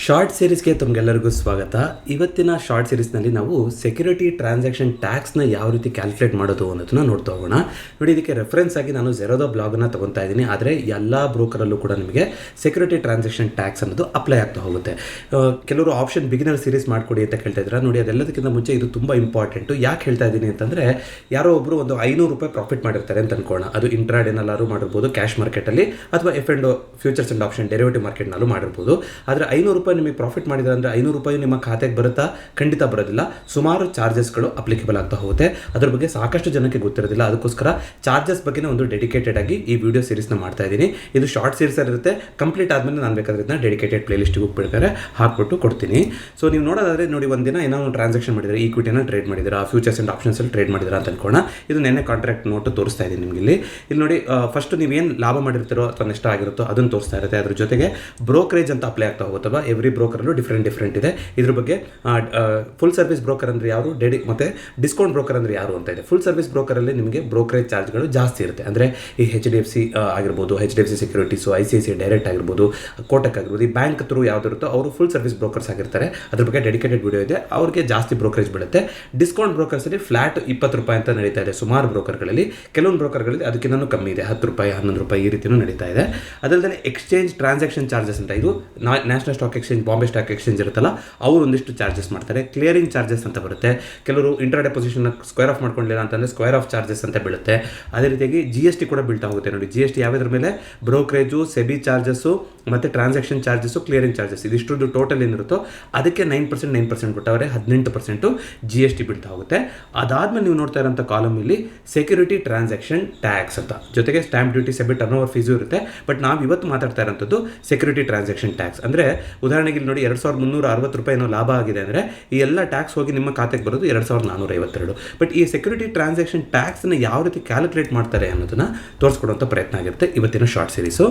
Short ಸೀರೀಸ್ಗೆ ತಮಗೆಲ್ಲರಿಗೂ ಸ್ವಾಗತ. ಇವತ್ತಿನ ಶಾರ್ಟ್ ಸೀರೀಸ್ನಲ್ಲಿ ನಾವು ಸೆಕ್ಯೂರಿಟಿ ಟ್ರಾನ್ಸಾಕ್ಷನ್ ಟ್ಯಾಕ್ಸ್ನ ಯಾವ ರೀತಿ ಕ್ಯಾಲ್ಕುಲೇಟ್ ಮಾಡೋದು ಅನ್ನೋದನ್ನ ನೋಡ್ತಾ ಹೋಗೋಣ. ನೋಡಿ, ಇದಕ್ಕೆ ರೆಫರೆನ್ಸ್ ಆಗಿ ನಾನು ಝೆರೋದ ಬ್ಲಾಗನ್ನು ತೊಗೊತಾ ಇದ್ದೀನಿ. ಆದರೆ ಎಲ್ಲ ಬ್ರೋಕರಲ್ಲೂ ಕೂಡ ನಿಮಗೆ ಸೆಕ್ಯೂರಿಟಿ ಟ್ರಾನ್ಸಾಕ್ಷನ್ ಟ್ಯಾಕ್ಸ್ ಅನ್ನೋದು ಅಪ್ಲೈ ಆಗ್ತಾ ಹೋಗುತ್ತೆ. ಕೆಲವರು ಆಪ್ಷನ್ ಬಿಗಿನರ್ ಸೀರೀಸ್ ಮಾಡಿಕೊಡಿ ಅಂತ ಕೇಳ್ತಾ ಇದ್ದಾರೆ. ನೋಡಿ, ಅದೆಲ್ಲದಕ್ಕಿಂತ ಮುಂಚೆ ಇದು ತುಂಬ ಇಂಪಾರ್ಟೆಂಟು. ಯಾಕೆ ಹೇಳ್ತಾ ಇದ್ದೀನಿ ಅಂತಂದರೆ, ಯಾರೋ ಒಬ್ಬರು ಒಂದು 500 ರೂಪಾಯಿ ಪ್ರಾಫಿಟ್ ಮಾಡಿರ್ತಾರೆ ಅಂತ ಅನ್ಕೋಣ. ಅದು ಇಂಟ್ರಾಡೇನಲ್ಲಾರು ಮಾಡಿರ್ಬೋದು, ಕ್ಯಾಶ್ ಮಾರ್ಕೆಟಲ್ಲಿ, ಅಥವಾ F&O futures and option derivative ಮಾರ್ಕೆಟ್ನಲ್ಲೂ ಮಾಡಿರ್ಬೋದು. ಆದರೆ 500 ರೂಪಾಯಿ ನಿಮಗೆ ಪ್ರಾಫಿಟ್ ಮಾಡಿದ್ರೆ ಅಂದರೆ 500 ರೂಪಾಯಿ ನಿಮ್ಮ ಖಾತೆಗೆ ಬರುತ್ತಾ? ಖಂಡಿತ ಬರೋದಿಲ್ಲ. ಸುಮಾರು ಚಾರ್ಜಸ್ಗಳು ಅಪ್ಲಿಕೇಬಲ್ ಆಗ್ತಾ ಹೋಗುತ್ತೆ. ಅದ್ರ ಬಗ್ಗೆ ಸಾಕಷ್ಟು ಜನಕ್ಕೆ ಗೊತ್ತಿರೋದಿಲ್ಲ. ಅದಕ್ಕೋಸ್ಕರ ಚಾರ್ಜಸ್ ಬಗ್ಗೆ ಒಂದು ಡೆಡಿಕೇಟೆಡ್ ಆಗಿ ಈ ವಿಡಿಯೋ ಸೀರೀಸ್ನ ಮಾಡ್ತಾ ಇದ್ದೀನಿ. ಇದು ಶಾರ್ಟ್ ಸೀರೀಸಲ್ಲಿ ಇರುತ್ತೆ. ಕಂಪ್ಲೀಟ್ ಆದಮೇಲೆ ನಾನು ಬೇಕಾದ್ರೆ ಇದನ್ನ ಡೆಡಿಕೇಟೆಡ್ ಪ್ಲೇಲಿಸ್ಟಿಗೆ ಹೋಗ್ಬಿಡ್ತಾರೆ ಹಾಕ್ಬಿಟ್ಟು ಕೊಡ್ತೀನಿ. ಸೊ ನೀವು ನೋಡೋದಾದರೆ ನೋಡಿ, ಒಂದಿನ ಏನೋ ಒಂದು ಟ್ರಾನ್ಸಾಕ್ಷನ್ ಮಾಡಿದರೆ, ಈಕ್ವಿಟಿನ ಟ್ರೇಡ್ ಮಾಡಿದ್ದೀರಾ, ಫ್ಯೂಚರ್ಸ್ ಆ್ಯಂಡ್ ಆಪ್ಷನ್ಸಲ್ಲಿ ಟ್ರೇಡ್ ಮಾಡಿದ್ದೀರಾ ಅಂತ ಅನ್ಕೋಣ. ಇದು ನೆನ್ನೆ ಕಾಂಟ್ರಾಕ್ಟ್ ನೋಟು ತೋರಿಸ್ತಾ ಇದ್ದೀನಿ ನಿಮಗೆ. ಇಲ್ಲಿ ನೋಡಿ, ಫಸ್ಟ್ ನೀವೇನು ಲಾಭ ಮಾಡಿರ್ತೀರೋ ಅಥವಾ ನಷ್ಟ ಆಗಿರುತ್ತೋ ಅದನ್ನು ತೋರಿಸ್ತಾ ಇರುತ್ತೆ. ಅದ್ರ ಜೊತೆಗೆ ಬ್ರೋಕರೇಜ್ ಅಂತ ಅಪ್ಲೈ ಆಗ್ತಾ ಹೋಗುತ್ತಲ್ವ. ಎವ್ರಿ ಬ್ರೋಕರಲ್ಲೂ ಡಿಫ್ರೆಂಟ್ ಇದೆ. ಇದ್ರ ಬಗ್ಗೆ ಫುಲ್ ಸರ್ವಿಸ್ ಬ್ರೋಕರ್ ಅಂದರೆ ಯಾರು, ಮತ್ತು ಡಿಸ್ಕೌಂಟ್ ಬ್ರೋಕರ್ ಅಂದರೆ ಯಾರು ಅಂತ ಇದೆ. ಫುಲ್ ಸರ್ವಿಸ್ ಬ್ರೋಕರಲ್ಲಿ ನಿಮಗೆ ಬ್ರೋಕರೇಜ್ ಚಾರ್ಜ್ಗಳು ಜಾಸ್ತಿ ಇರುತ್ತೆ. ಅಂದರೆ ಈ HDFC ಆಗಿರ್ಬೋದು, HDFC ಸೆಕ್ಯೂರಿಟೀಸು, ICICI ಡೈರೆಕ್ಟ್ ಆಗಿರ್ಬೋದು, ಕೋಟಕ್ ಆಗಿರ್ಬೋದು, ಈ ಬ್ಯಾಂಕ್ ಥ್ರೂ ಯಾವುದಿರುತ್ತೋ ಅವರು ಫುಲ್ ಸರ್ವಿಸ್ ಬ್ರೋಕರ್ಸ್ ಆಗಿರ್ತಾರೆ. ಅದ್ರ ಬಗ್ಗೆ ಡೆಡಿಕೇಟೆಡ್ ವಿಡಿಯೋ ಇದೆ. ಅವ್ರಿಗೆ ಜಾಸ್ತಿ ಬ್ರೋಕರೇಜ್ ಬೀಳುತ್ತೆ. ಡಿಸ್ಕೌಂಟ್ ಬ್ರೋಕರ್ಸಲ್ಲಿ ಫ್ಲಾಟ್ 20 ರೂಪಾಯಿ ಅಂತ ನಡೀತಾ ಇದೆ ಸುಮಾರು ಬ್ರೋಕರ್ಗಳಲ್ಲಿ. ಕೆಲವೊಂದು ಬ್ರೋಕರ್ಗಳಲ್ಲಿ ಅದಕ್ಕಿಂತ ಕಮ್ಮಿ ಇದೆ, 10 ರೂಪಾಯಿ 11 ರೂಪಾಯಿ ಈ ರೀತಿಯೂ ನಡೀತಾ ಇದೆ. ಅದಲ್ಲದೆ ಎಕ್ಸ್ಚೇಂಜ್ ಟ್ರಾನ್ಸಾಕ್ಷನ್ ಚಾರ್ಜಸ್ ಅಂತ, ಇದು national stock exchange, Bombay stock exchange ಇರುತ್ತಲ್ಲ, ಅವರು ಒಂದಿಷ್ಟು ಚಾರ್ಜಸ್ ಮಾಡ್ತಾರೆ. ಕ್ಲಿಯರಿಂಗ್ ಚಾರ್ಜಸ್ ಅಂತ ಬರುತ್ತೆ. ಕೆಲವರು ಇಂಟ್ರಾಡೇ ಪೊಸಿಷನ್ ಸ್ಕ್ವೇರ್ ಆಫ್ ಮಾಡ್ಕೊಂಡಿಲ್ಲ ಅಂತಂದರೆ ಸ್ಕ್ವೇರ್ ಆಫ್ ಚಾರ್ಜಸ್ ಅಂತ ಬೀಳುತ್ತೆ. ಅದೇ ರೀತಿಯಾಗಿ GST ಕೂಡ ಬೀಳ್ತಾ ಹೋಗುತ್ತೆ. ನೋಡಿ, GST ಯಾವುದ್ರ ಮೇಲೆ? ಬ್ರೋಕರೇಜು, ಸೆಬಿ ಚಾರ್ಜಸ್ಸು ಮತ್ತು ಟ್ರಾನ್ಸಾಕ್ಷನ್ ಚಾರ್ಜಸ್ಸು, ಕ್ಲಿಯರಿಂಗ್ ಚಾರ್ಜಸ್, ಇದಿಷ್ಟು ಟೋಟಲ್ ಏನಿರುತ್ತೋ ಅದಕ್ಕೆ 9% ಬಿಟ್ಟವರೆ 18% GST ಬೀಳ್ತಾ ಹೋಗುತ್ತೆ. ಅದಾದಮೇಲೆ ನೀವು ನೋಡ್ತಾ ಇರೋಂಥ ಕಾಲಮ್ ಇಲ್ಲಿ ಸೆಕ್ಯೂರಿಟಿ ಟ್ರಾನ್ಸಾಕ್ಷನ್ ಟ್ಯಾಕ್ಸ್ ಅಂತ, ಜೊತೆಗೆ stamp duty, SEBI turn over fees ಇರುತ್ತೆ. ಬಟ್ ನಾವು ಇವತ್ತು ಮಾತಾಡ್ತಾ ಇರೋಂಥದ್ದು ಸೆಕ್ಯೂರಿಟಿ ಟ್ರಾನ್ಸಾಕ್ಷನ್ ಟ್ಯಾಕ್ಸ್. ಅಂದರೆ ಉದಾಹರಣೆಗೆ ಇಲ್ಲಿ ನೋಡಿ, 2360 ರೂಪಾಯಿ ಏನೋ ಲಾಭ ಆಗಿದೆ ಅಂದರೆ ಈ ಎಲ್ಲ ಟ್ಯಾಕ್ಸ್ ಹೋಗಿ ನಿಮ್ಮ ಖಾತೆಗೆ ಬರೋದು 2452. ಬಟ್ ಈ ಸೆಕ್ಯೂರಿಟಿ ಟ್ರಾನ್ಸಾಕ್ಷನ್ ಟ್ಯಾಕ್ಸ್ನ ಯಾವ ರೀತಿ ಕ್ಯಾಲ್ಕುಲೇಟ್ ಮಾಡ್ತಾರೆ ಅನ್ನೋದನ್ನು ತೋರಿಸ್ಕೊಡುವಂಥ ಪ್ರಯತ್ನ ಆಗಿರುತ್ತೆ ಇವತ್ತಿನ ಶಾರ್ಟ್ ಸೀರೀಸು.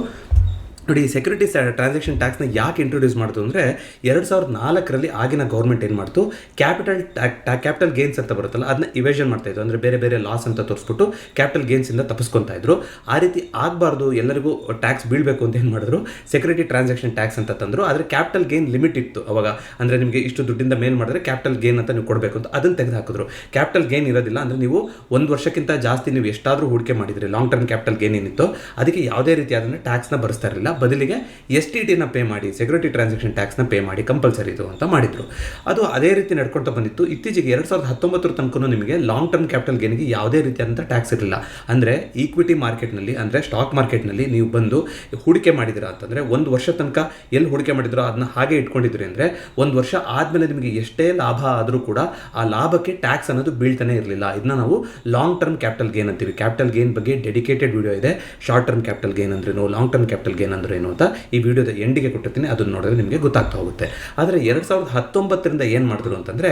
ನೋಡಿ, ಈ ಸೆಕ್ಯೂರಿಟಿ ಟ್ರಾನ್ಸಾಕ್ಷನ್ ಟ್ಯಾಕ್ಸ್ನ ಯಾಕೆ ಇಂಟ್ರೊಡ್ಯೂಸ್ ಮಾಡ್ತು ಅಂದರೆ, 2004ರಲ್ಲಿ ಆಗಿನ ಗೌರ್ಮೆಂಟ್ ಏನು ಮಾಡ್ತು, ಕ್ಯಾಪಿಟಲ್ ಗೇನ್ಸ್ ಅಂತ ಬರುತ್ತಲ್ಲ, ಅದನ್ನ ಇವೇಷನ್ ಮಾಡ್ತಾಯಿದ್ರು. ಅಂದರೆ ಬೇರೆ ಬೇರೆ ಲಾಸ್ ಅಂತ ತೋರಿಸ್ಬಿಟ್ಟು ಕ್ಯಾಪಿಟಲ್ ಗೇನ್ಸಿಂದ ತಪ್ಪಿಸ್ಕೊತಾ ಇದ್ರು. ಆ ರೀತಿ ಆಗಬಾರ್ದು, ಎಲ್ಲರಿಗೂ ಟ್ಯಾಕ್ಸ್ ಬೀಳಬೇಕು ಅಂತ ಏನು ಮಾಡಿದ್ರು, ಸೆಕ್ಯೂರಿಟಿ ಟ್ರಾನ್ಸಾಕ್ಷನ್ ಟ್ಯಾಕ್ಸ್ ಅಂತ ತಂದರು. ಆದರೆ ಕ್ಯಾಪಿಟಲ್ ಗೇನ್ ಲಿಮಿಟ್ ಇತ್ತು ಅವಾಗ. ಅಂದರೆ ನಿಮಗೆ ಇಷ್ಟು ದುಡ್ಡಿಂದ ಮೇಲ್ ಮಾಡಿದ್ರೆ ಕ್ಯಾಪಿಟಲ್ ಗೇನ್ ಅಂತ ನೀವು ಕೊಡಬೇಕು ಅಂತ, ಅದನ್ನು ತೆಗೆದು ಹಾಕಿದ್ರು. ಕ್ಯಾಪಿಟಲ್ ಗೇನ್ ಇರೋದಿಲ್ಲ. ಅಂದರೆ ನೀವು 1 ವರ್ಷಕ್ಕಿಂತ ಜಾಸ್ತಿ ನೀವು ಎಷ್ಟಾದರೂ ಹೂಡಿಕೆ ಮಾಡಿದ್ರಿ, ಲಾಂಗ್ ಟರ್ಮ್ ಕ್ಯಾಪಿಟಲ್ ಗೇನ್ ಏನಿತ್ತು ಅದಕ್ಕೆ ಯಾವುದೇ ರೀತಿಯಾದ ಟ್ಯಾಕ್ಸ್ನ ಭರಿಸ್ತಾ ಇರಲಿಲ್ಲ. ಬದಲಿಗೆ STTನ ಪೇ ಮಾಡಿ, ಸೆಕ್ಯೂರಿಟಿ ಟ್ರಾನ್ಸಾಕ್ಷನ್ ಟ್ಯಾಕ್ಸ್ನ ಪೇ ಮಾಡಿ, ಕಂಪಲ್ಸರಿ ಇದು ಅಂತ ಮಾಡಿದ್ರು. ಅದು ಅದೇ ರೀತಿ ನಡ್ಕೊಳ್ತಾ ಬಂದಿತ್ತು. ಇತ್ತೀಚೆಗೆ 2019 ತನಕ ನಿಮಗೆ ಲಾಂಗ್ ಟರ್ಮ್ ಕ್ಯಾಪಿಟಲ್ ಗೇನ್ಗೆ ಯಾವುದೇ ರೀತಿಯಾದಂಥ ಟ್ಯಾಕ್ಸ್ ಇರಲಿಲ್ಲ. ಅಂದರೆ ಈಕ್ವಿಟಿ ಮಾರ್ಕೆಟ್ನಲ್ಲಿ, ಅಂದರೆ ಸ್ಟಾಕ್ ಮಾರ್ಕೆಟ್ನಲ್ಲಿ ನೀವು ಬಂದು ಹೂಡಿಕೆ ಮಾಡಿದಿರಾ ಅಂತಂದರೆ 1 ವರ್ಷ ತನಕ ಎಲ್ಲಿ ಹೂಡಿಕೆ ಮಾಡಿದ್ರೋ ಅದನ್ನ ಹಾಗೆ ಇಟ್ಕೊಂಡಿದ್ರಿ ಅಂದರೆ 1 ವರ್ಷ ಆದಮೇಲೆ ನಿಮಗೆ ಎಷ್ಟೇ ಲಾಭ ಆದರೂ ಕೂಡ ಆ ಲಾಭಕ್ಕೆ ಟ್ಯಾಕ್ಸ್ ಅನ್ನೋದು ಬೀಳ್ತಾನೆ ಇರಲಿಲ್ಲ. ಇದನ್ನ ನಾವು ಲಾಂಗ್ ಟರ್ಮ್ ಕ್ಯಾಪಿಟಲ್ ಗೇನ್ ಅಂತೀವಿ. ಕ್ಯಾಪಿಟಲ್ ಗೇನ್ ಬಗ್ಗೆ ಡೆಡಿಕೇಟೆಡ್ ವಿಡಿಯೋ ಇದೆ. ಶಾರ್ಟ್ ಟರ್ಮ್ ಕ್ಯಾಪಿಟಲ್ ಗೇನ್ ಅಂದ್ರೇನು, ಲಾಂಗ್ ಟರ್ಮ್ ಕ್ಯಾಪಿಟಲ್ ಗೇನ್ ಅಂದ್ರೇನು ಅಂತ ಈ ವಿಡಿಯೋದ ಎಂಡಿಗೆ ಕೊಟ್ಟಿರ್ತೀನಿ. ಅದನ್ನು ನೋಡಿದ್ರೆ ನಿಮಗೆ ಗೊತ್ತಾಗ್ತಾ ಹೋಗುತ್ತೆ. ಆದರೆ 2019ರಿಂದ ಏನು ಮಾಡಿದ್ರು ಅಂತಂದರೆ,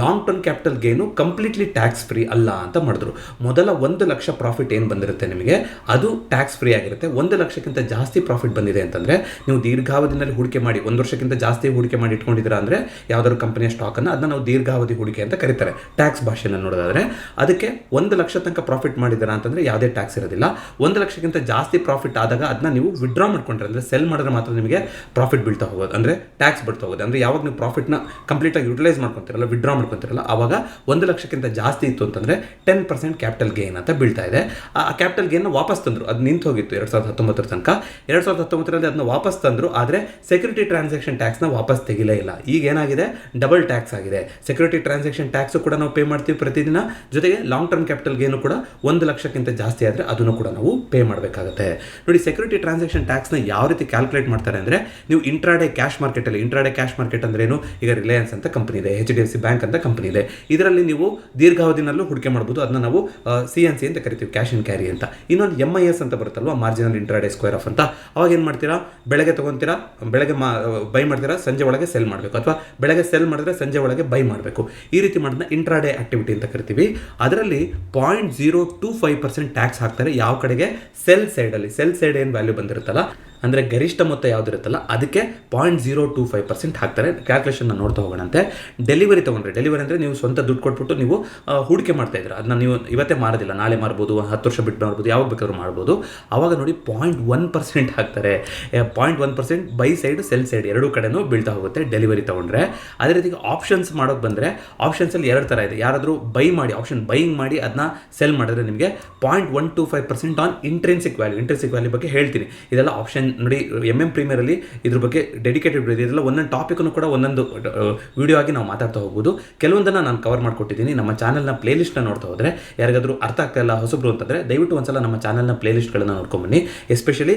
long term capital gain completely tax free ಅಲ್ಲ ಅಂತ ಮಾಡಿದ್ರು. ಮೊದಲ 1 ಲಕ್ಷ ಪ್ರಾಫಿಟ್ ಏನು ಬಂದಿರುತ್ತೆ ನಿಮಗೆ, ಅದು ಟ್ಯಾಕ್ಸ್ ಫ್ರೀ ಆಗಿರುತ್ತೆ. 1 ಲಕ್ಷಕ್ಕಿಂತ ಜಾಸ್ತಿ ಪ್ರಾಫಿಟ್ ಬಂದಿದೆ ಅಂತಂದರೆ, ನೀವು ದೀರ್ಘಾವಧಿನಲ್ಲಿ ಹೂಡಿಕೆ ಮಾಡಿ 1 ವರ್ಷಕ್ಕಿಂತ ಜಾಸ್ತಿ ಹೂಡಿಕೆ ಮಾಡಿ ಇಟ್ಕೊಂಡಿದ್ದೀರಾ ಅಂದರೆ ಯಾವುದಾದ್ರು ಕಂಪನಿಯ ಸ್ಟಾಕನ್ನು, ಅದನ್ನು ನಾವು ದೀರ್ಘಾವಧಿ ಹೂಡಿಕೆ ಅಂತ ಕರೀತಾರೆ ಟ್ಯಾಕ್ಸ್ ಭಾಷೆಯನ್ನು ನೋಡೋದಾದರೆ. ಅದಕ್ಕೆ 1 ಲಕ್ಷ ತನಕ ಪ್ರಾಫಿಟ್ ಮಾಡಿದ್ದೀರಾ ಅಂತಂದರೆ ಯಾವುದೇ ಟ್ಯಾಕ್ಸ್ ಇರೋದಿಲ್ಲ. 1 ಲಕ್ಷಕ್ಕಿಂತ ಜಾಸ್ತಿ ಪ್ರಾಫಿಟ್ ಆದಾಗ ಅದನ್ನ ನೀವು ವಿಡ್ರಾ ಮಾಡ್ಕೊಂಡ್ರೆ, ಅಂದರೆ ಸೆಲ್ ಮಾಡಿದ್ರೆ ಮಾತ್ರ ನಿಮಗೆ ಪ್ರಾಫಿಟ್ ಬೀಳ್ತಾ ಹೋಗೋದು, ಅಂದರೆ ಟ್ಯಾಕ್ಸ್ ಬೀಳ್ತಾ ಹೋಗೋದು. ಅಂದರೆ ಯಾವಾಗ ನೀವು ಪ್ರಾಫಿಟ್ನ ಕಂಪ್ಲೀಟಾಗಿ ಯುಟಿಲೈಸ್ ಮಾಡ್ಕೊತಿರಲ್ಲ, ವಿಡ್ರಾ ಮಾಡ್ಕೊತಿರಲ್ಲ, ಆವಾಗ 1 ಲಕ್ಷಕ್ಕಿಂತ ಜಾಸ್ತಿ ಇತ್ತು ಅಂತಂದರೆ 10% ಕ್ಯಾಪಿಟಲ್ ಗೇನ್ ಅಂತ ಬೀಳ್ತಾ ಇದೆ. ಆ ಕ್ಯಾಪಿಟಲ್ ಗೇನ್ನ ವಾಪಸ್ ತಂದರು. ಅದು ನಿಂತು ಹೋಗಿತ್ತು 2019 ತನಕ. 2019ರಲ್ಲಿ ಅದನ್ನ ವಾಪಸ್ ತಂದರು. ಆದರೆ ಸೆಕ್ಯೂರಿಟಿ ಟ್ರಾನ್ಸಾಕ್ಷನ್ ಟ್ಯಾಕ್ಸ್ನ ವಾಪಸ್ ತೆಗಿಲೇ ಇಲ್ಲ. ಈಗ ಏನಾಗಿದೆ, ಡಬಲ್ ಟ್ಯಾಕ್ಸ್ ಆಗಿದೆ. ಸೆಕ್ಯೂರಿಟಿ ಟ್ರಾನ್ಸಾಕ್ಷನ್ ಟ್ಯಾಕ್ಸು ಕೂಡ ನಾವು ಪೇ ಮಾಡ್ತೀವಿ ಪ್ರತಿದಿನ, ಜೊತೆಗೆ ಲಾಂಗ್ ಟರ್ಮ್ ಕ್ಯಾಪಿಟಲ್ ಗೇನು ಕೂಡ 1 ಲಕ್ಷಕ್ಕಿಂತ ಜಾಸ್ತಿ ಆದರೆ ಅದನ್ನು ಕೂಡ ನಾವು ಪೇ ಮಾಡಬೇಕಾಗುತ್ತೆ. ನೋಡಿ, ಸೆಕ್ಯೂರಿಟಿ ಟ್ರಾನ್ಸಾಕ್ಷನ್ ಟ್ಯಾಕ್ಸ್ನ ಯಾವ ರೀತಿ ಕ್ಯಾಲ್ಕುಲೇಟ್ ಮಾಡ್ತಾರೆ ಅಂದರೆ, ನೀವು ಇಂಟ್ರಾಡೇ ಕ್ಯಾಶ್ ಮಾರ್ಕೆಟಲ್ಲಿ, ಇಂಟ್ರಾಡೇ ಕ್ಯಾಶ್ ಮಾರ್ಕೆಟ್ ಅಂದ್ರೇನು, ಈಗ ರಿಲಯನ್ಸ್ ಅಂತ ಕಂಪನಿ ಇದೆ, HDFC ಬ್ಯಾಂಕ್ ಅಂತ ಕಂಪನಿ ಇದೆ. ಇದರಲ್ಲಿ ನೀವು ದೀರ್ಘಾವಧಿನಲ್ಲೂ ಹೂಡಿಕೆ ಮಾಡ್ಬೋದು. ಅದನ್ನ ನಾವು CNC ಅಂತ ಕರಿತೀವಿ, ಕ್ಯಾಶ್ ಅಂಡ್ ಕ್ಯಾರಿ ಅಂತ. ಇನ್ನೊಂದು MIS ಅಂತ ಬರುತ್ತಲ್ವ, ಮಾರ್ಜಿನಲ್ ಇಂಟ್ರಾಡೇ ಸ್ಕ್ವೇರ್ ಆಫ್ ಅಂತ. ಅವಾಗ ಏನು ಮಾಡ್ತೀರಾ, ಬೆಳಗ್ಗೆ ತೊಗೊತೀರಾ, ಬೆಳಗ್ಗೆ ಬೈ ಮಾಡ್ತೀರಾ, ಸಂಜೆ ಒಳಗೆ ಸೆಲ್ ಮಾಡಬೇಕು, ಅಥವಾ ಬೆಳಗ್ಗೆ ಸೆಲ್ ಮಾಡಿದ್ರೆ ಸಂಜೆ ಒಳಗೆ ಬೈ ಮಾಡಬೇಕು. ಈ ರೀತಿ ಮಾಡೋದನ್ನ ಇಂಟ್ರಾಡೇ ಆಕ್ಟಿವಿಟಿ ಅಂತ ಕರಿತೀವಿ. ಅದರಲ್ಲಿ 0.025% ಟ್ಯಾಕ್ಸ್ ಹಾಕ್ತಾರೆ. ಯಾವ ಕಡೆಗೆ? ಸೆಲ್ ಸೈಡಲ್ಲಿ. ಸೆಲ್ ಸೈಡ್ ಏನು ವ್ಯಾಲ್ಯೂ ಬಂದಿರುತ್ತಲ್ಲ ಅಂದರೆ ಗರಿಷ್ಠ ಮೊತ್ತ ಯಾವುದಿರುತ್ತಲ್ಲ ಅದಕ್ಕೆ 0.025% ಹಾಕ್ತಾರೆ. ಕ್ಯಾಲ್ಕುಲೇಷನ್ನ ನೋಡ್ತಾ ಹೋಗೋಣಂತೆ. ಡೆಲಿವರಿ ತೊಗೊಂಡ್ರೆ, ಡೆಲಿವರಿ ಅಂದರೆ ನೀವು ಸ್ವಂತ ದುಡ್ಡು ಕೊಟ್ಬಿಟ್ಟು ನೀವು ಹೂಡಿಕೆ ಮಾಡ್ತಾ ಇದ್ದೀರಾ, ಅದನ್ನ ನೀವು ಇವತ್ತೇ ಮಾರೋದಿಲ್ಲ, ನಾಳೆ ಮಾರ್ಬೋದು, 10 ವರ್ಷ ಬಿಟ್ಟು ಮಾರ್ಬೋದು, ಯಾವಾಗ ಬೇಕಾದ್ರೂ ಮಾಡ್ಬೋದು. ಆವಾಗ ನೋಡಿ 0.1% ಹಾಕ್ತಾರೆ. 0.1% ಬೈ ಸೈಡ್ ಸೆಲ್ ಸೈಡ್ ಎರಡೂ ಕಡೆನೂ ಬೀಳ್ತಾ ಹೋಗುತ್ತೆ ಡೆಲಿವರಿ ತೊಗೊಂಡ್ರೆ. ಅದೇ ರೀತಿ ಆಪ್ಷನ್ಸ್ ಮಾಡೋಕ್ಕೆ ಬಂದರೆ ಆಪ್ಷನ್ಸಲ್ಲಿ 2 ಥರ ಇದೆ. ಯಾರಾದರೂ ಬೈ ಮಾಡಿ ಆಪ್ಷನ್ ಬೈಯಿಂಗ್ ಮಾಡಿ ಅದನ್ನ ಸೆಲ್ ಮಾಡಿದ್ರೆ ನಿಮಗೆ 0.125% ಆನ್ ಇಂಟ್ರೆನ್ಸಿಕ್ ವ್ಯಾಲ್ಯೂ ಬಗ್ಗೆ ಹೇಳ್ತೀನಿ. ಇದೆಲ್ಲ ಆಪ್ಷನ್ ನೋಡಿ, ಪ್ರೀಮಿಯರಲ್ಲಿ ಇದ್ರ ಬಗ್ಗೆ ಡೆಡಿಕೇಟೆಡ್ ಇದೆ. ಇದೆಲ್ಲ ಒಂದೊಂದು ಟಾಪಿಕ್ನು ಕೂಡ ಒಂದೊಂದು ವಿಡಿಯೋ ಆಗಿ ನಾವು ಮಾತಾಡ್ತಾ ಹೋಗ್ಬೋದು. ಕೆಲವೊಂದನ್ನು ನಾನು ಕವರ್ ಮಾಡ್ಕೊಟ್ಟಿದ್ದೀನಿ. ನಮ್ಮ ಚಾನಲ್ನ ಪ್ಲೇಲಿಸ್ಟ್ನ ನೋಡ್ತಾ ಹೋದರೆ ಯಾರಿಗಾದರೂ ಅರ್ಥ ಆಗ್ತಾ ಇಲ್ಲ ಹೊಸಬ್ರು ಅಂತಂದರೆ ದಯವಿಟ್ಟು ಒಂದ್ಸಲ ನಮ್ಮ ಚಾನಲ್ನ ಪ್ಲೇಲಿಸ್ಟ್ಗಳನ್ನು ನೋಡ್ಕೊಂಬನ್ನಿ. ಎಸ್ಪೆಷಲಿ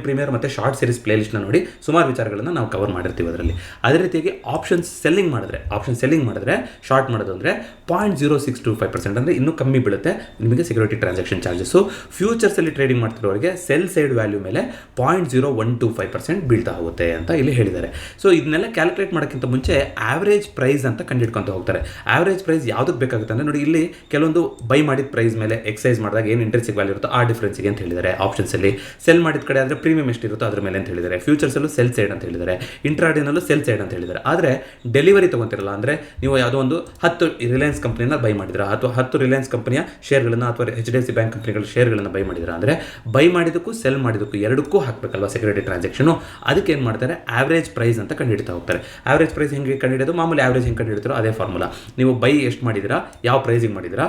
ಪ್ರೀಮಿಯರ್ ಮತ್ತು ಶಾರ್ಟ್ ಸೀರೀಸ್ ಪ್ಲೇಲಿಸ್ಟ್ನ ನೋಡಿ, ಸುಮಾರು ವಿಚಾರಗಳನ್ನು ನಾವು ಕವರ್ ಮಾಡಿರ್ತೀವಿ ಅದರಲ್ಲಿ. ಅದೇ ರೀತಿಯಾಗಿ ಆಪ್ಷನ್ ಸೆಲ್ಲಿಂಗ್ ಮಾಡಿದ್ರೆ ಶಾರ್ಟ್ ಮಾಡೋದು ಅಂದರೆ 0.0625% ಅಂದರೆ ಇನ್ನೂ ಕಮ್ಮಿ ಬೀಳುತ್ತೆ ನಿಮಗೆ ಸೆಕ್ಯೂರಿಟಿ ಟ್ರಾನ್ಸಾಕ್ಷನ್ ಚಾರ್ಜಸ್ಸು. ಫ್ಯೂಚರ್ಸಲ್ಲಿ ಟ್ರೇಡಿಂಗ್ ಮಾಡ್ತಿರೋರಿಗೆ ಸೆಲ್ ಸೈಡ್ ವ್ಯಾಲ್ಯೂ ಮೇಲೆ 0.0125% ಬೀಳ್ತಾ ಹೋಗುತ್ತೆ ಅಂತ ಇಲ್ಲಿ ಹೇಳಿದ್ದಾರೆ. ಸೊ ಇದನ್ನೆಲ್ಲ ಕ್ಯಾಲ್ಕುಲೇಟ್ ಮಾಡೋಕ್ಕಿಂತ ಮುಂಚೆ ಆವ್ರೇಜ್ ಪ್ರೈಸ್ ಅಂತ ಕಂಡುಹಿಡ್ಕೊಂತ ಹೋಗ್ತಾರೆ. ಆವ್ರೇಜ್ ಪ್ರೈಸ್ ಯಾವುದಕ್ಕೆ ಬೇಕಾಗುತ್ತೆ ಅಂದರೆ ನೋಡಿ, ಇಲ್ಲಿ ಕೆಲವೊಂದು ಬೈ ಮಾಡಿದ ಪ್ರೈಸ್ ಮೇಲೆ ಎಕ್ಸೈಸ್ ಮಾಡಿದಾಗ ಏನು ಇಂಟ್ರೆನ್ಸಿಕ್ ವ್ಯಾಲ್ಯೂ ಇರುತ್ತೋ ಆ ಡಿಫ್ರೆನ್ಸಿಗೆ ಅಂತ ಹೇಳಿದ್ದಾರೆ. ಆಪ್ಷನ್ಸಲ್ಲಿ ಸೆಲ್ ಮಾಡಿದ ಕಡೆ ಆದರೆ ಪ್ರೀಮಿಯಂ ಎಷ್ಟಿರುತ್ತೋ ಅದ್ರ ಮೇಲೆ ಅಂತ ಹೇಳಿದ್ದಾರೆ. ಫ್ಯೂಚರ್ಸಲ್ಲೂ ಸೆಲ್ ಸೈಡ್ ಅಂತ ಹೇಳಿದ್ದಾರೆ, ಇಂಟ್ರಾಡೇನಲ್ಲೂ ಸೆಲ್ ಸೈಡ್ ಅಂತ ಹೇಳಿದ್ದಾರೆ. ಆದರೆ ಡೆಲಿವರಿ ತೊಗೊತಿರಲ್ಲ, ಅಂದರೆ ನೀವು ಯಾವುದೋ ಒಂದು 10 ರಿಲಯನ್ಸ್ ಕಂಪ್ನಿನ ಬೈ ಮಾಡಿದ್ರ ಅಥವಾ 10 ರಿಲಯನ್ಸ್ ಕಂಪನಿಯ ಶೇರ್ಗಳನ್ನು ಅಥವಾ HDFC ಬ್ಯಾಂಕ್ ಕಂಪ್ನಿಗಳ ಶೇರ್ಗಳನ್ನು ಬೈ ಮಾಡಿದ್ರ ಅಂದರೆ ಬೈ ಮಾಡಿದಕ್ಕೂ ಸೆಲ್ ಮಾಡಿದಕ್ಕೂ ಎರಡಕ್ಕೂ ಹಾಕಬೇಕಲ್ವ ಸೆಕ್ಯೂರಿಟಿ ಟ್ರಾನ್ಸಾಕ್ಷನು. ಅದಕ್ಕೆ ಏನು ಮಾಡ್ತಾರೆ, ಆವ್ರೇಜ್ ಪ್ರೈಸ್ ಅಂತ ಕಂಡುಹಿಡ್ತಾ ಹೋಗ್ತಾರೆ. ಆವ್ರೇಜ್ ಪ್ರೈಸ್ ಹೆಂಗೆ ಕಂಡುಹಿಡಿಯೋದು, ಮಾಮೂಲಿ ಆವ್ರೇಜ್ ಹೆಂಗೆ ಕಂಡುಹಿಡ್ತಾರೋ ಅದೇ ಫಾರ್ಮುಲಾ. ನೀವು ಬೈ ಎಷ್ಟು ಮಾಡಿದ್ದೀರಾ, ಯಾವ ಪ್ರೈಸಿಗೆ ಮಾಡಿದ್ದೀರಾ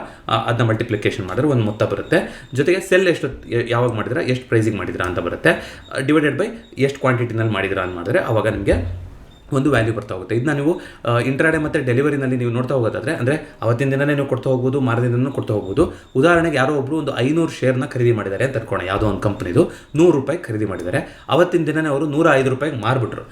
ಅದನ್ನ ಮಲ್ಟಿಪ್ಲಿಕೇಶನ್ ಮಾಡಿದ್ರೆ ಒಂದು ಮೊತ್ತ ಬರುತ್ತೆ. ಜೊತೆಗೆ ಸೆಲ್ ಎಷ್ಟು ಯಾವಾಗ ಮಾಡಿದಿರಾ, ಎಷ್ಟು ಪ್ರೈಸಿಗೆ ಮಾಡಿದಿರಾ ಅಂತ ಬರುತ್ತೆ. ಡಿವೈಡೆಡ್ ಬೈ ಎಷ್ಟು ಕ್ವಾಂಟಿಟಿನಲ್ಲಿ ಮಾಡಿದಿರಾ ಅಂತ ಮಾಡಿದ್ರೆ ಅವಾಗ ನಿಮಗೆ ಒಂದು ವ್ಯಾಲ್ಯೂ ಬರ್ತಾ ಹೋಗುತ್ತೆ. ಇದನ್ನ ನೀವು ಇಂಟ್ರಾಡೇ ಮತ್ತು ಡೆಲಿವರಿನಲ್ಲಿ ನೀವು ನೋಡ್ತಾ ಹೋಗೋದಾದರೆ ಅಂದರೆ ಅವತ್ತಿನ ದಿನನೇ ನೀವು ಕೊಡ್ತಾ ಹೋಗ್ಬೋದು, ಮಾರನೇ ದಿನನೂ ಕೊಡ್ತಾ ಹೋಗ್ಬೋದು. ಉದಾಹರಣೆಗೆ ಯಾರೋ ಒಬ್ಬರು ಒಂದು 500 ಶೇರ್ನ ಖರೀದಿ ಮಾಡಿದ್ದಾರೆ ಅಂತ ಅನ್ಕೋಣ, ಯಾವುದೋ ಒಂದು ಕಂಪ್ನಿದು ₹100 ಖರೀದಿ ಮಾಡಿದ್ದಾರೆ. ಅವತ್ತಿನ ದಿನನೇ ಅವರು ₹105 ಮಾರ್ಬಿಟ್ರು.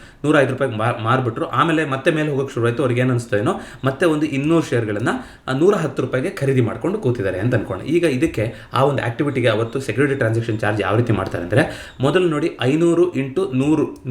ಮಾರ್ಬಿಟ್ರು. ಆಮೇಲೆ ಮತ್ತೆ ಮೇಲೆ ಹೋಗೋಕ್ಕೆ ಶುರುವಾಯಿತು. ಅವ್ರಿಗೆ ಏನು ಅನಿಸ್ತಾ ಏನೋ ಮತ್ತೆ ಒಂದು 200 ಶೇರ್ಗಳನ್ನು ₹110 ಖರೀದಿ ಮಾಡ್ಕೊಂಡು ಕೂತಿದ್ದಾರೆ ಅಂತ ಅನ್ಕೋಣ. ಈಗ ಇದಕ್ಕೆ ಆ ಒಂದು ಆಕ್ಟಿವಿಟಿಗೆ ಅವತ್ತು ಸೆಕ್ಯೂರಿಟಿ ಟ್ರಾನ್ಸಾಕ್ಷನ್ ಚಾರ್ಜ್ ಯಾವ ರೀತಿ ಮಾಡ್ತಾರೆ ಅಂದರೆ, ಮೊದಲು ನೋಡಿ 500 ×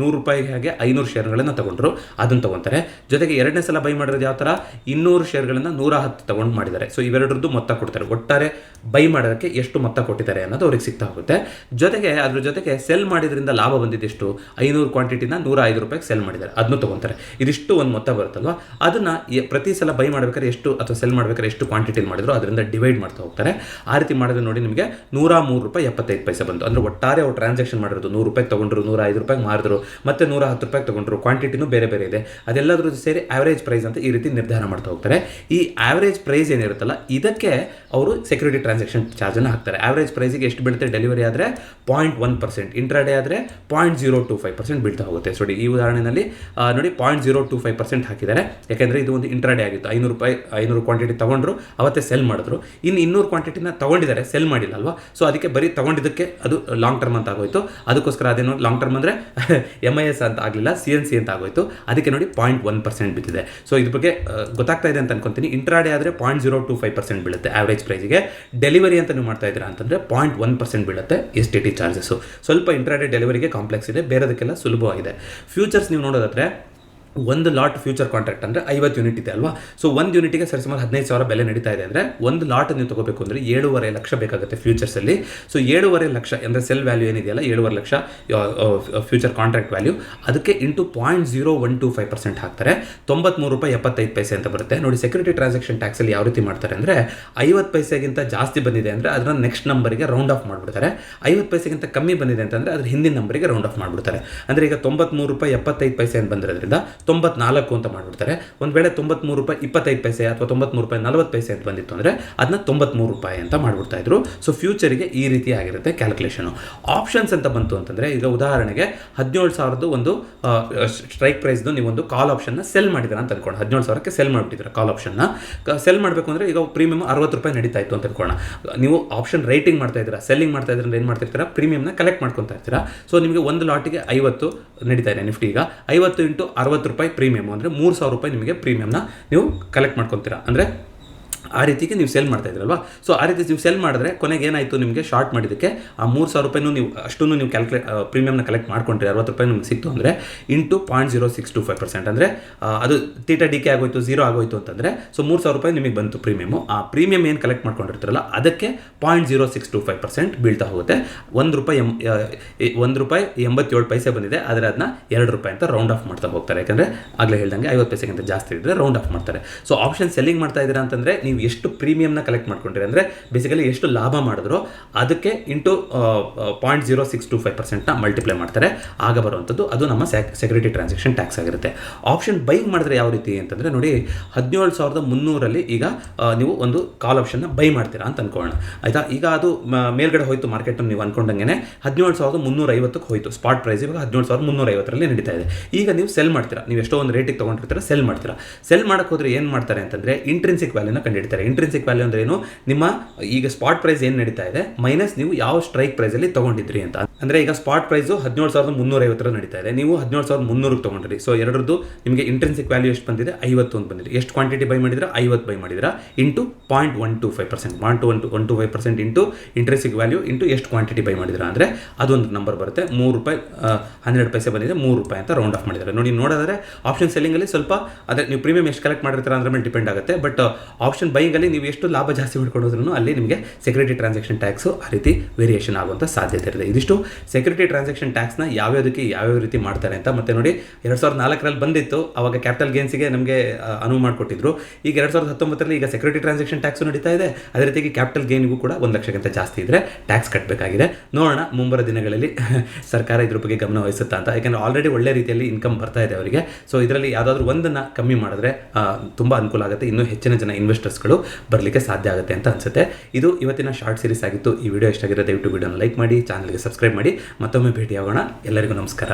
100 ಹಾಗೆ 500 ಶೇರ್ಗಳನ್ನು ತಗೊಂಡ್ರು, ಅದನ್ನು ತಗೊಂತಾರೆ. ಜೊತೆಗೆ ಎರಡನೇ ಸಲ ಬೈ ಮಾಡಿರೋದು ಯಾವ ಥರ, 200 ಶೇರ್ಗಳನ್ನು 110 ತಗೊಂಡು ಮಾಡಿದ್ದಾರೆ. ಸೊ ಇವೆರಡರದ್ದು ಮೊತ್ತ ಕೊಡ್ತಾರೆ. ಒಟ್ಟಾರೆ ಬೈ ಮಾಡೋದಕ್ಕೆ ಎಷ್ಟು ಮೊತ್ತ ಕೊಟ್ಟಿದ್ದಾರೆ ಅನ್ನೋದು ಅವ್ರಿಗೆ ಸಿಗ್ತಾ ಹೋಗುತ್ತೆ. ಜೊತೆಗೆ ಅದ್ರ ಜೊತೆಗೆ ಸೆಲ್ ಮಾಡಿದ್ರಿಂದ ಲಾಭ ಬಂದಿದ್ದೆಷ್ಟು, 500 ಕ್ವಾಂಟಿಟಿನ ₹105 ಸೆಲ್ ಮಾಡಿದ್ದಾರೆ, ಅದನ್ನು ತಗೊಂತಾರೆ. ಇದಿಷ್ಟು ಒಂದು ಮೊತ್ತ ಬರುತ್ತಲ್ವ, ಅದನ್ನು ಪ್ರತಿ ಸಲ ಬೈ ಮಾಡ್ಬೇಕಾದ್ರೆ ಎಷ್ಟು ಅಥವಾ ಸೆಲ್ ಮಾಡ್ಬೇಕಾದ್ರೆ ಎಷ್ಟು ಕ್ವಾಂಟಿಟಿ ಮಾಡಿದ್ರು ಅದರಿಂದ ಡಿವೈಡ್ ಮಾಡ್ತಾ ಹೋಗ್ತಾರೆ. ಆ ರೀತಿ ಮಾಡಿದ್ರೆ ನೋಡಿ ನಿಮಗೆ ₹103.75 ಬಂತು. ಅಂದರೆ ಒಟ್ಟಾರೆ ಅವ್ರು ಟ್ರಾನ್ಸಾಕ್ಷನ್ ಮಾಡಿರೋದು ₹100 ತಗೊಂಡ್ರು, ₹105 ಮಾರಿದ್ರು, ಮತ್ತೆ ₹110 ತಗೊಂಡ್ರು, ಕ್ವಾಂಟಿಟಿನೂ ಬೇರೆ ಬೇರೆ ಇದೆ. ಅದೆಲ್ಲದ್ರೂ ಸೇರಿ ಆವರೇಜ್ ಪ್ರೈಸ್ ಅಂತ ಈ ರೀತಿ ನಿರ್ಧಾರ ಮಾಡ್ತಾ ಹೋಗ್ತಾರೆ. ಈ ಆವರೇಜ್ ಪ್ರೈಸ್ ಏನಿರುತ್ತಲ್ಲ ಇದಕ್ಕೆ ಅವರು ಸೆಕ್ಯೂರಿಟಿ ಟ್ರಾನ್ಸಾಕ್ಷನ್ ಚಾರ್ಜನ್ನು ಹಾಕ್ತಾರೆ. ಆವರೇಜ್ ಪ್ರೈಸಿಗೆ ಎಷ್ಟು ಬೀಳುತ್ತೆ, ಡೆಲಿವರಿ ಆದರೆ 0.1%, ಇಂಟ್ರಾಡೇ ಆದರೆ 0.025% ಬೀಳ್ತಾ ಹೋಗುತ್ತೆ. ಸೊ ಈ ಉದಾಹರಣೆಯಲ್ಲಿ ನೋಡಿ 0.025% ಹಾಕಿದ್ದಾರೆ. ಯಾಕೆಂದರೆ ಇದು ಒಂದು ಇಂಟ್ರಾಡೇ ಆಗಿತ್ತು. ₹500 ಕ್ವಾಂಟಿಟಿ ತಗೊಂಡ್ರು, ಅವತ್ತೇ ಸೆಲ್ ಮಾಡಿದ್ರು. ಇನ್ನು 200 ಕ್ವಾಂಟಿಟಿನ ತಗೊಂಡಿದ್ದಾರೆ, ಸೆಲ್ ಮಾಡಿಲ್ಲ ಅಲ್ವಾ. ಸೊ ಅದಕ್ಕೆ ಬರೀ ತಗೊಂಡಿದ್ದಕ್ಕೆ ಅದು ಲಾಂಗ್ ಟರ್ಮ್ ಅಂತ ಆಗೋಯ್ತು. ಅದಕ್ಕೋಸ್ಕರ ಅದೇನೋ ಲಾಂಗ್ ಟರ್ಮ್ ಅಂದರೆ MIS ಅಂತ ಆಗಲಿಲ್ಲ, CNC ಅಂತ ಆಗೋಯ್ತು. ಅದಕ್ಕೆ ನೋಡಿ 0.1% ಬಿದ್ದಿದೆ. ಸೊ ಇದ್ರ ಬಗ್ಗೆ ಗೊತ್ತಾಗ್ತಾ ಇದೆ ಅಂತ ಅನ್ಕೊಂತೀನಿ. ಇಂಟ್ರಾಡೇ ಆದರೆ 0.025% ಬೀಳುತ್ತೆ ಆವರೇಜ್ ಪ್ರೈಸಿಗೆ. ಡೆಲಿವರಿ ಅಂತ ನೀವು ಮಾಡ್ತಾ ಇದ್ದೀರಾ ಅಂತಂದರೆ 0.1% ಬೀಳುತ್ತೆ STT ಚಾರ್ಜಸ್ಸು. ಸ್ವಲ್ಪ ಇಂಟ್ರಾಡೇ ಡೆಲಿವರಿಗೆ ಕಾಂಪ್ಲೆಕ್ಸ್ ಇದೆ, ಬೇರೆದಕ್ಕೆಲ್ಲ ಸುಲಭವಾಗಿದೆ. ಫ್ಯೂಚರ್ಸ್ ನೀವು ನೋಡೋದಾದರೆ ಒಂದು ಲಾಟ್ ಫ್ಯೂಚರ್ ಕಾಂಟ್ರಾಕ್ಟ್ ಅಂದರೆ 50 ಯೂನಿಟ್ ಇದೆ ಅಲ್ವಾ. ಸೊ ಒಂದು ಯೂನಿಟಿಗೆ ಸರಿಸುಮಾರು 15,000 ಬೆಲೆ ನಡೀತಾ ಇದೆ ಅಂದರೆ ಒಂದು ಲಾಟ್ ನೀವು ತಗೋಬೇಕು ಅಂದರೆ 7.5 ಲಕ್ಷ ಬೇಕಾಗುತ್ತೆ ಫ್ಯೂಚರ್ಸಲ್ಲಿ. ಸೊ 7.5 ಲಕ್ಷ ಅಂದರೆ ಸೆಲ್ ವ್ಯಾಲ್ಯೂ ಏನಿದೆಯಲ್ಲ 7.5 ಲಕ್ಷ ಫ್ಯೂಚರ್ ಕಾಂಟ್ರಾಕ್ಟ್ ವ್ಯಾಲ್ಯೂ, ಅದಕ್ಕೆ ಇಂಟು 0.0125% ಹಾಕ್ತಾರೆ. ₹93.75 ಅಂತ ಬರುತ್ತೆ. ನೋಡಿ ಸೆಕ್ಯೂರಿಟಿ ಟ್ರಾನ್ಸಾಕ್ಷನ್ ಟ್ಯಾಕ್ಸಲ್ಲಿ ಯಾವ ರೀತಿ ಮಾಡ್ತಾರೆ ಅಂದರೆ 50 ಪೈಸೆಗಿಂತ ಜಾಸ್ತಿ ಬಂದಿದೆ ಅಂದರೆ ಅದನ್ನು ನೆಕ್ಸ್ಟ್ ನಂಬರಿಗೆ ರೌಂಡ್ ಆಫ್ ಮಾಡಿಬಿಡ್ತಾರೆ. 50 ಪೈಸೆಗಿಂತ ಕಮ್ಮಿ ಬಂದಿದೆ ಅಂತಂದರೆ ಅದ್ರ ಹಿಂದಿನ ನಂಬರಿಗೆ ರೌಂಡ್ ಆಫ್ ಮಾಡಿಬಿಡ್ತಾರೆ. ಅಂದರೆ ಈಗ ₹93.75 ಅಂತ ಬಂದಿರೋದ್ರಿಂದ 94 ಅಂತ ಮಾಡಿಬಿಡ್ತಾರೆ. ಒಂದು ವೇಳೆ ₹93.25 ಅಥವಾ ₹93.40 ಅಂತ ಬಂದಿತ್ತು ಅಂದರೆ ಅದನ್ನ ₹93 ಅಂತ ಮಾಡಿಬಿಡ್ತಾ ಇದ್ರು. ಸೊ ಫ್ಯೂಚರಿಗೆ ಈ ರೀತಿ ಆಗಿರುತ್ತೆ ಕ್ಯಾಲ್ಕುಲೇಷನು. ಆಪ್ಷನ್ಸ್ ಅಂತ ಬಂತು ಅಂತಂದರೆ ಈಗ ಉದಾಹರಣೆಗೆ 17,000 ಒಂದು ಸ್ಟ್ರೈಕ್ ಪ್ರೈಸ್ದು ನೀವೊಂದು ಕಾಲ್ ಆಪ್ಷನ್ನ ಸೆಲ್ ಮಾಡಿದ್ದೀರಾ ಅಂತ ಅನ್ಕೋಣ. 17,000ಕ್ಕೆ ಸೆಲ್ ಮಾಡಿಬಿಟ್ಟಿದ್ದೀರಾ ಕಾಲ್ ಆಪ್ಷನ್ನ. ಸೆಲ್ ಮಾಡಬೇಕು ಅಂದರೆ ಈಗ ಪ್ರೀಮಿಯಮ್ ₹60 ನಡೀತಾ ಇತ್ತು ಅಂತ ಅನ್ಕೋಣ. ನೀವು ಆಪ್ಷನ್ ರೈಟಿಂಗ್ ಮಾಡ್ತಾ ಇದ್ದೀರಾ, ಸೆಲ್ಲಿಂಗ್ ಮಾಡ್ತಾ ಇದ್ರೆ ಏನು ಮಾಡ್ತಿರ್ತೀರಾ, ಪ್ರೀಮಿಯಮ್ನ ಕಲೆಕ್ಟ್ ಮಾಡ್ಕೊತಾ ಇರ್ತೀರಾ. ಸೊ ನಿಮಗೆ ಒಂದು ಲಾಟಿಗೆ 50 ನಡೀತಾ ಇದೆ ನಿಫ್ಟಿ. ಈಗ 50 × ₹60 ಪ್ರೀಮಿಯಮ್ ಅಂದರೆ ₹3,000 ನಿಮಗೆ ಪ್ರೀಮಿಯಮ್ನ ನೀವು ಕಲೆಕ್ಟ್ ಮಾಡ್ಕೊತೀರಾ. ಅಂದರೆ ಆ ರೀತಿಗೆ ನೀವು ಸೆಲ್ ಮಾಡ್ತಾ ಇದ್ರಲ್ವಾ. ಸೊ ಆ ರೀತಿ ನೀವು ಸೆಲ್ ಮಾಡಿದ್ರೆ ಕೊನೆಗೆ ಏನಾಯಿತು, ನಿಮಗೆ ಶಾರ್ಟ್ ಮಾಡಿದ್ದಕ್ಕೆ ಆ 3,000 ರೂಪಾಯಿನೂ ನೀವು ಅಷ್ಟನ್ನು ನೀವು ಪ್ರೀಮಿಯಮ್ನ ಕಲೆಕ್ಟ್ ಮಾಡ್ಕೊಂಡ್ರಿ, 60 ರೂಪಾಯಿ ನಿಮ್ಗೆ ಸಿಕ್ತು ಅಂದರೆ ಇಂಟು 0.0625%, ಅಂದರೆ ಅದು ತೀಟಾ ಡಿ ಕೆ ಆಗೋಯ್ತು, 0 ಆಗೋಯ್ತು ಅಂತಂದರೆ ಸೊ 3,000 ರೂಪಾಯಿ ನಿಮಗೆ ಬಂತು ಪ್ರೀಮಿಯಮು. ಆ ಪ್ರೀಮಿಯಮ್ ಏನು ಕಲೆಕ್ಟ್ ಮಾಡ್ಕೊಂಡಿರ್ತಾರಲ್ಲ ಅದಕ್ಕೆ 0.0625% ಬೀಳ್ತಾ ಹೋಗುತ್ತೆ. ₹1 87 ಪೈಸೆ ಬಂದಿದೆ, ಆದರೆ ಅದನ್ನ ₹2 ಅಂತ ರೌಂಡ್ ಆಫ್ ಮಾಡ್ತಾ ಹೋಗ್ತಾರೆ. ಯಾಕಂದರೆ ಆಗಲೇ ಹೇಳ್ದಂಗೆ 50 ಪೈಸೆಗಿಂತ ಜಾಸ್ತಿ ಇದ್ದರೆ ರೌಂಡ್ ಆಫ್ ಮಾಡ್ತಾರೆ. ಸೊ ಆಪ್ಷನ್ ಸೆಲ್ಲಿಂಗ್ ಮಾಡ್ತಾ ಇದ್ದೀರಾ ಅಂತಂದರೆ ನೀವು ಎಷ್ಟು ಪ್ರೀಮಿಯಮ್ನ ಕಲೆಕ್ಟ್ ಮಾಡ್ಕೊಂಡ್ರಿ, ಅಂದರೆ ಬೇಸಿಕಲಿ ಎಷ್ಟು ಲಾಭ ಮಾಡಿದ್ರೋ ಅದಕ್ಕೆ ಇಂಟು 0.0625%ನ ಮಲ್ಟಿಪ್ಲೈ ಮಾಡ್ತಾರೆ. ಆಗ ಬರುವಂಥದ್ದು ಅದು ನಮ್ಮ ಸೆಕ್ಯೂರಿಟಿ ಟ್ರಾನ್ಸಾಕ್ಷನ್ ಟ್ಯಾಕ್ಸ್ ಆಗಿರುತ್ತೆ. ಆಪ್ಷನ್ ಬೈಯಿಂಗ್ ಮಾಡಿದ್ರೆ ಯಾವ ರೀತಿ ಅಂತಂದರೆ ನೋಡಿ, 17,300 ಈಗ ನೀವು ಒಂದು ಕಾಲ್ ಆಪ್ಷನ್ನ ಬೈ ಮಾಡ್ತೀರಾ ಅಂತ ಅನ್ಕೊಳ್ಳೋಣ, ಆಯಿತಾ. ಈಗ ಅದು ಮೇಲ್ಗಡೆ ಹೋಯಿತು ಮಾರ್ಕೆಟ್, ನೀವು ಅನ್ಕೊಂಡಂಗೆ 17,350ಕ್ಕೆ ಹೋಯಿತು ಸ್ಪಾಟ್ ಪ್ರೈಸ್. ಇವಾಗ 17,350ರಲ್ಲಿ ನಡೀತಾ ಇದೆ. ಈಗ ನೀವು ಸೆಲ್ ಮಾಡ್ತೀರಾ, ನೀವು ಎಷ್ಟೋ ಒಂದು ರೇಟಿಗೆ ತೊಗೊಂಡಿರ್ತೀರ, ಸೆಲ್ ಮಾಡ್ತೀರಾ. ಸೆಲ್ ಮಾಡೋಕೆ ಹೋದರೆ ಏನು ಮಾಡ್ತಾರೆ ಅಂತಂದರೆ ಇಂಟ್ರಿನ್ಸಿಕ್ ವ್ಯಾಲ್ಯೂನ ಕಂಡುಹಿಡ್ತಾರೆ. ಇಂಟ್ರಿನ್ಸಿಕ್ ವ್ಯಾಲ್ಯೂ ಅಂದ್ರೆ ಏನು, ನಿಮ್ಮ ಈಗ ಸ್ಪಾಟ್ ಪ್ರೈಸ್ ಏನು ನಡೀತಾ ಇದೆ ಮೈನಸ್ ನೀವು ಯಾವ ಸ್ಟ್ರೈಕ್ ಪ್ರೈಸಲ್ಲಿ ತೊಗೊಂಡಿದ್ರಿ ಅಂತ. ಅಂದರೆ ಈಗ ಸ್ಪಾಟ್ ಪ್ರೈಸು 17,350 ನಡೀತಾ ಇದೆ, ನೀವು 17,300ಕ್ಕೆ ತೊಗೊಂಡ್ರಿ. ಸೊ ಎರಡರದ್ದು ನಿಮಗೆ ಇಂಟ್ರಿನ್ಸಿಕ್ ವ್ಯಾಲ್ಯೂ ಎಷ್ಟು ಬಂದಿದೆ, 50 ಅಂತ ಬಂದಿದೆ. ಎಷ್ಟು ಕ್ವಾಂಟಿಟಿ ಬೈ ಮಾಡಿದ್ರೆ 50 ಬೈ ಮಾಡಿದ್ರೆ into 0.125% into intrinsic value into ಎಷ್ಟು ಕ್ವಾಂಟಿಟಿ ಬೈ ಮಾಡಿದ್ರೆ ಅಂದರೆ ಅದೊಂದು ನಂಬರ್ ಬರುತ್ತೆ. ₹3.12 ಬಂದಿದೆ, ₹3 ಅಂತ ರೌಂಡ್ ಆಫ್ ಮಾಡಿದ್ದಾರೆ. ನೋಡೋದಾದ್ರೆ ಆಪ್ಷನ್ ಸೆಲ್ಲಿಂಗಲ್ಲಿ ಸ್ವಲ್ಪ ಅದೇ ನೀವು ಪ್ರೀಮಿಯಮ್ ಎಷ್ಟು ಕಲೆಕ್ಟ್ ಮಾಡಿರ್ತೀರ ಅದ್ರ ಮೇಲೆ ಡಿಪೆಂಡ್ ಆಗುತ್ತೆ. ಬಟ್ ಆಪ್ಷನ್ ಬೈಯಿಂಗಲ್ಲಿ ನೀವು ಎಷ್ಟು ಲಾಭ ಜಾಸ್ತಿ ಮಾಡ್ಕೊಂಡ್ರೂ ಅಲ್ಲಿ ನಿಮಗೆ ಸೆಕ್ಯೂರಿಟಿ ಟ್ರಾನ್ಸಾಕ್ಷನ್ ಟ್ಯಾಕ್ಸು ಆ ರೀತಿ ವೇರಿಯೇಷನ್ ಆಗುವಂಥ ಸಾಧ್ಯತೆ ಇರುತ್ತೆ. ಇದಿಷ್ಟು ಸೆಕ್ಯೂರಿಟಿ ಟ್ರಾನ್ಸಾಕ್ಷನ್ ಟ್ಯಾಕ್ಸ್ನ ಯಾವ್ಯಾವುದಕ್ಕೆ ಯಾವ್ಯಾವ ರೀತಿ ಮಾಡ್ತಾರೆ ಅಂತ. ಮತ್ತೆ ನೋಡಿ 2004ರಲ್ಲಿ ಬಂದಿತ್ತು, ಅವಾಗ ಕ್ಯಾಪಿಟಲ್ ಗೇನ್ಸಿಗೆ ನಮಗೆ ಅನುವು ಮಾಡಿಕೊಟ್ಟಿದ್ರು. ಈಗ 2019ರಲ್ಲಿ ಈಗ ಸೆಕ್ಯೂರಿಟಿ ಟ್ರಾನ್ಸಾಕ್ಷನ್ ಟ್ಯಾಕ್ಸು ನಡೀತಾ ಇದೆ. ಅದೇ ರೀತಿಯಾಗಿ ಕ್ಯಾಪಿಟಲ್ ಗೇನ್ಗೂ ಕೂಡ 1 ಲಕ್ಷಕ್ಕಿಂತ ಜಾಸ್ತಿ ಇದ್ದರೆ ಟ್ಯಾಕ್ಸ್ ಕಟ್ಟಬೇಕಾಗಿದೆ. ನೋಡೋಣ ಮುಂಬರುವ ದಿನಗಳಲ್ಲಿ ಸರ್ಕಾರ ಇದ್ರ ಬಗ್ಗೆ ಗಮನ ವಹಿಸುತ್ತಾ ಅಂತ. ಯಾಕಂದರೆ ಆಲ್ರೆಡಿ ಒಳ್ಳೆ ರೀತಿಯಲ್ಲಿ ಇನ್ಕಮ್ ಬರ್ತಾ ಇದೆ ಅವರಿಗೆ. ಸೊ ಇದರಲ್ಲಿ ಯಾವುದಾದ್ರೂ ಒಂದನ್ನು ಕಮ್ಮಿ ಮಾಡಿದ್ರೆ ತುಂಬ ಅನುಕೂಲ ಆಗುತ್ತೆ, ಇನ್ನೂ ಹೆಚ್ಚಿನ ಜನ ಇನ್ವೆಸ್ಟರ್ಸ್ಗಳು ಬರಲಿಕ್ಕೆ ಸಾಧ್ಯ ಆಗುತ್ತೆ ಅಂತ ಅನ್ಸುತ್ತೆ. ಇದು ಇವತ್ತಿನ ಶಾರ್ಟ್ ಸೀರೀಸ್ ಆಗಿತ್ತು. ಈ ವಿಡಿಯೋ ಇಷ್ಟ ಆಗಿರೋ ದಯವಿಟ್ಟು ವಿಡಿಯೋನ ಲೈಕ್ ಮಾಡಿ, ಚಾನಲ್ಗೆ ಸಬ್ಸ್ಕ್ರೈಬ್ ಮಾಡಿ. ಮತ್ತೊಮ್ಮೆ ಭೇಟಿಯಾಗೋಣ. ಎಲ್ಲರಿಗೂ ನಮಸ್ಕಾರ.